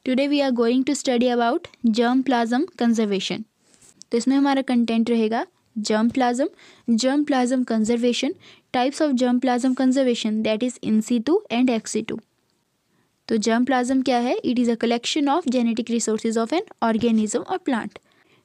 Today we are going to study about germ plasm conservation. तो इसमें हमारा content रहेगा germ plasm conservation, types of germ plasm conservation that is in situ and ex situ. तो germ plasm क्या है? It is a collection of genetic resources of an organism और plant.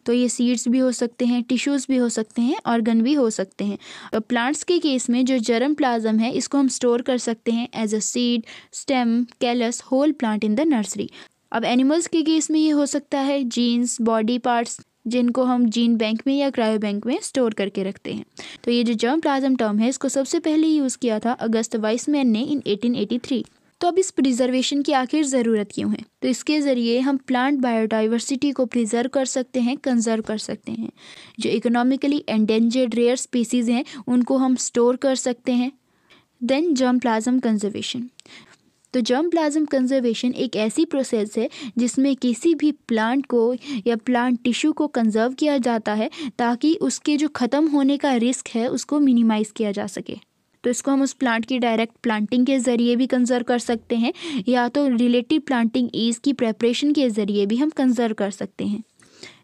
तो ये सीड्स भी हो सकते हैं, टिश्यूज़ भी हो सकते हैं, ऑर्गन भी हो सकते हैं। और प्लांट्स के केस में जो जर्म प्लाज्म है इसको हम स्टोर कर सकते हैं as a seed, stem, callus, whole plant in the nursery. अब एनिमल्स के केस में ये हो सकता है जीन्स, बॉडी पार्ट्स, जिनको हम जीन बैंक में या क्रायो बैंक में स्टोर करके रखते हैं। तो ये जो जर्म प्लाज्म टर्म है इसको सबसे पहले यूज़ किया था अगस्त वाइसमैन ने इन 1883। तो अब इस प्रिजर्वेशन की आखिर ज़रूरत क्यों है? तो इसके ज़रिए हम प्लांट बायोडाइवर्सिटी को प्रिजर्व कर सकते हैं, कंजर्व कर सकते हैं। जो इकोनॉमिकली एंडेंजर्ड रेयर स्पीसीज़ हैं उनको हम स्टोर कर सकते हैं। Then germ plasm conservation. तो जर्म प्लाज्म कंजर्वेशन एक ऐसी प्रोसेस है जिसमें किसी भी प्लांट को या प्लांट टिश्यू को कंजर्व किया जाता है ताकि उसके जो ख़त्म होने का रिस्क है उसको मिनिमाइज़ किया जा सके। तो इसको हम उस प्लांट की डायरेक्ट प्लांटिंग के ज़रिए भी कंजर्व कर सकते हैं या तो रिलेटिव प्लांटिंग ईज की प्रेपरेशन के ज़रिए भी हम कंजर्व कर सकते हैं।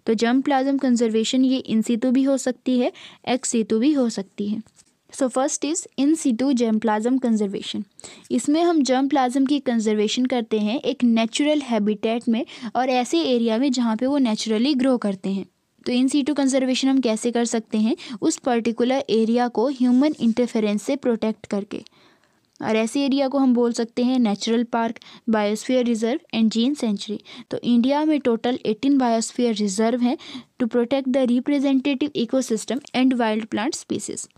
तो जर्म प्लाज्म कंजर्वेशन ये इन सीटू भी हो सकती है, एक्स सीटू भी हो सकती है। So first is in situ germ plasm conservation. इसमें हम जर्म प्लाज्म की कंजर्वेशन करते हैं एक नेचुरल हैबिटेट में और ऐसे एरिया में जहाँ पे वो नेचुरली ग्रो करते हैं। तो इन सीटू कंजर्वेशन हम कैसे कर सकते हैं? उस पर्टिकुलर एरिया को ह्यूमन इंटरफेरेंस से प्रोटेक्ट करके। और ऐसे एरिया को हम बोल सकते हैं natural park, biosphere reserve and gene sanctuary. तो इंडिया में टोटल 18 बायोस्फीयर रिजर्व हैं to protect the representative ecosystem and wild plant species.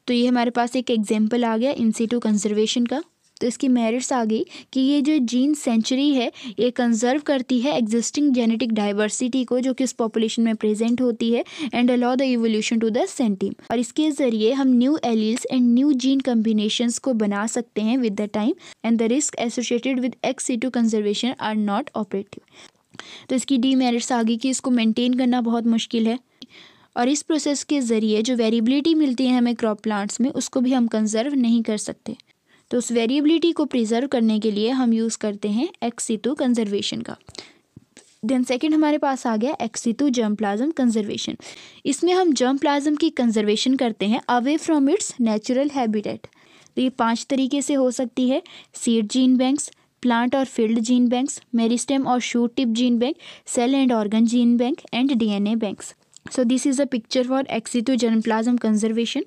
तो ये हमारे पास एक एग्जाम्पल आ गया इन सीटू कंजर्वेशन का। तो इसकी मेरिट्स आ गई कि ये जो जीन सेंचुरी है ये कंजर्व करती है एग्जिस्टिंग जेनेटिक डाइवर्सिटी को जो कि उस पॉपुलेशन में प्रेजेंट होती है and allow the evolution to the सेंटीम। और इसके ज़रिए हम new alleles and new gene combinations को बना सकते हैं with the time and the risk associated with ex situ conservation are not operative. तो इसकी डीमेरिट्स आ गई कि इसको मेनटेन करना बहुत मुश्किल है और इस प्रोसेस के ज़रिए जो वेरिएबिलिटी मिलती है हमें क्रॉप प्लांट्स में उसको भी हम कंजर्व नहीं कर सकते। तो उस वेरिएबिलिटी को प्रिजर्व करने के लिए हम यूज़ करते हैं एक्स सीटू कंजर्वेशन का। देन सेकंड हमारे पास आ गया ex situ germ plasm conservation. इसमें हम जर्म प्लाज्म की कंजर्वेशन करते हैं away from its natural habitat. तो ये 5 तरीके से हो सकती है: सीड जीन बैंक्स, प्लांट और फील्ड जीन बैंक्स, मेरिस्टेम और shoot tip gene bank, cell and organ gene bank and DNA banks. So this is a picture for ex situ germ plasm conservation.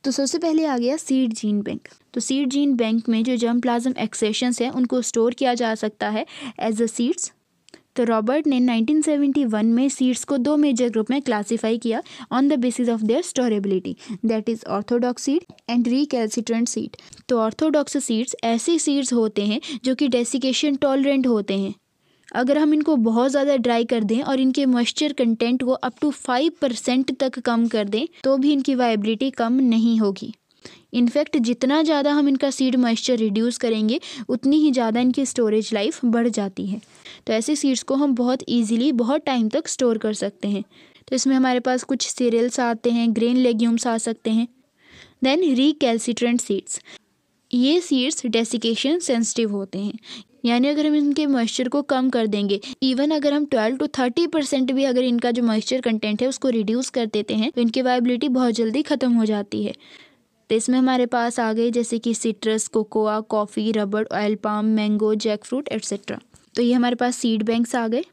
तो सबसे पहले आ गया seed gene bank. तो seed gene bank में जो germ plasm एक्सेशंस हैं उनको store किया जा सकता है एज अ सीड्स। तो रॉबर्ट ने 1971 में सीड्स को 2 मेजर ग्रुप में क्लासीफाई किया on the basis of their storability, that is orthodox seed and recalcitrant seed. तो ऑर्थोडॉक्स सीड्स ऐसे सीड्स होते हैं जो कि डेसिकेशन टॉलरेंट होते हैं। अगर हम इनको बहुत ज़्यादा ड्राई कर दें और इनके मॉइस्चर कंटेंट को अप टू 5% तक कम कर दें तो भी इनकी वाइबिलिटी कम नहीं होगी। इनफैक्ट जितना ज़्यादा हम इनका सीड मॉइस्चर रिड्यूस करेंगे उतनी ही ज़्यादा इनकी स्टोरेज लाइफ बढ़ जाती है। तो ऐसे सीड्स को हम बहुत ईजीली बहुत टाइम तक स्टोर कर सकते हैं। तो इसमें हमारे पास कुछ सीरियल्स आते हैं, ग्रेन लेग्यूम्स आ सकते हैं। देन रिकैल्सिट्रेंट सीड्स, ये सीड्स डेसिकेशन सेंसिटिव होते हैं, यानी अगर हम इनके मॉइस्चर को कम कर देंगे, इवन अगर हम 12 to 30% भी अगर इनका जो मॉइस्चर कंटेंट है उसको रिड्यूस कर देते हैं तो इनकी वाइबिलिटी बहुत जल्दी ख़त्म हो जाती है। तो इसमें हमारे पास आ गए जैसे कि citrus, cocoa, coffee, rubber, oil palm, mango, jackfruit etcetera. तो ये हमारे पास सीड बैंक्स आ गए।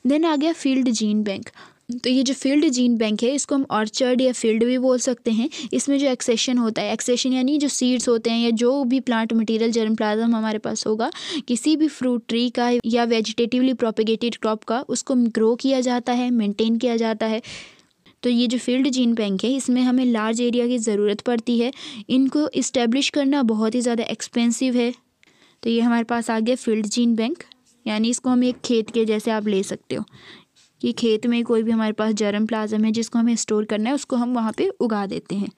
देन आ गया फील्ड जीन बैंक। तो ये जो फील्ड जीन बैंक है इसको हम ऑर्चर्ड या फील्ड भी बोल सकते हैं। इसमें जो एक्सेशन होता है, एक्सेशन यानी जो सीड्स होते हैं या जो भी प्लांट मटेरियल जर्म प्लाज्म हमारे पास होगा किसी भी फ्रूट ट्री का या वेजिटेटिवली प्रोपेगेटेड क्रॉप का, उसको ग्रो किया जाता है, मेंटेन किया जाता है। तो ये जो फील्ड जीन बैंक है इसमें हमें लार्ज एरिया की ज़रूरत पड़ती है, इनको इस्टेब्लिश करना बहुत ही ज़्यादा एक्सपेंसिव है। तो ये हमारे पास आ गया फील्ड जीन बैंक, यानी इसको हम एक खेत के जैसे आप ले सकते हो कि खेत में कोई भी हमारे पास जर्म प्लाज्म है जिसको हमें स्टोर करना है उसको हम वहाँ पे उगा देते हैं।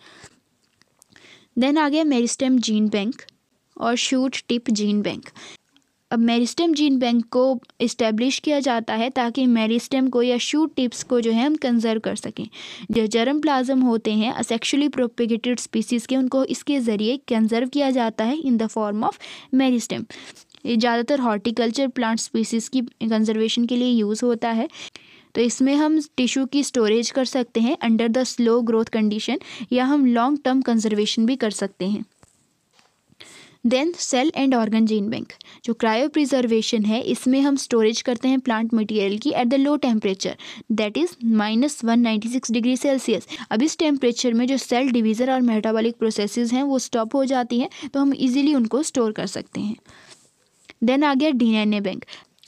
देन आ गया मेरिस्टेम जीन बैंक और शूट टिप जीन बैंक। अब मेरिस्टेम जीन बैंक को इस्टेब्लिश किया जाता है ताकि मेरिस्टेम को या शूट टिप्स को जो है हम कंजर्व कर सकें। जो जर्म प्लाज्म होते हैं असेक्सुअली प्रोपेगेटेड स्पीसीज़ के, उनको इसके ज़रिए कंजर्व किया जाता है in the form of meristem. ये ज़्यादातर हॉर्टिकल्चर प्लांट स्पीसीज़ की कंजर्वेशन के लिए यूज़ होता है। तो इसमें हम टिश्यू की स्टोरेज कर सकते हैं under the slow growth condition, या हम लॉन्ग टर्म कंजर्वेशन भी कर सकते हैं। Then cell and organ gene bank, जो क्रायो प्रिजर्वेशन है, इसमें हम स्टोरेज करते हैं प्लांट मटेरियल की at the low temperature, that is -196 degree Celsius. अब इस टेम्परेचर में जो सेल डिवीज़न और मेटाबॉलिक प्रोसेसेस हैं वो स्टॉप हो जाती हैं, तो हम इजीली उनको स्टोर कर सकते हैं। देन आ गया डीएनए बैंक।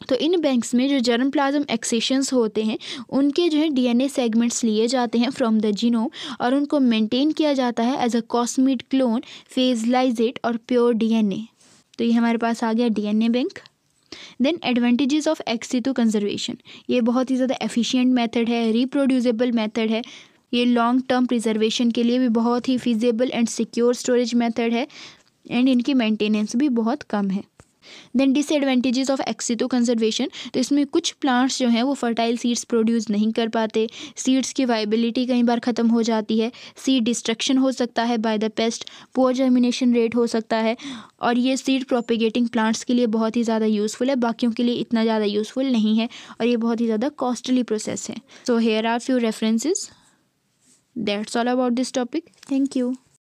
तो इन बैंक्स में जो जर्म प्लाज्म एक्सेशंस होते हैं उनके जो है डीएनए सेगमेंट्स लिए जाते हैं फ्रॉम द जीनोम और उनको मेंटेन किया जाता है as a cosmid clone, phage lysate और प्योर डीएनए। तो ये हमारे पास आ गया DNA bank. Then advantages of ex situ conservation, ये बहुत ही ज़्यादा एफिशिएंट मेथड है, रिप्रोड्यूसेबल मेथड है, ये लॉन्ग टर्म प्रिजर्वेशन के लिए भी बहुत ही feasible and secure storage method है, एंड इनकी मेंटेनेंस भी बहुत कम है। Then disadvantages of ex situ conservation, तो इसमें कुछ प्लांट्स जो हैं वो फर्टाइल सीड्स प्रोड्यूस नहीं कर पाते, सीड्स की वाइबिलिटी कई बार ख़त्म हो जाती है, सीड डिस्ट्रक्शन हो सकता है by the paste, poor germination rate हो सकता है, और ये सीड प्रोपेगेटिंग प्लांट्स के लिए बहुत ही ज़्यादा यूज़फुल है, बाकियों के लिए इतना ज़्यादा यूज़फुल नहीं है, और ये बहुत ही ज़्यादा कॉस्टली प्रोसेस है। So here are few references. That's all about this topic. Thank you.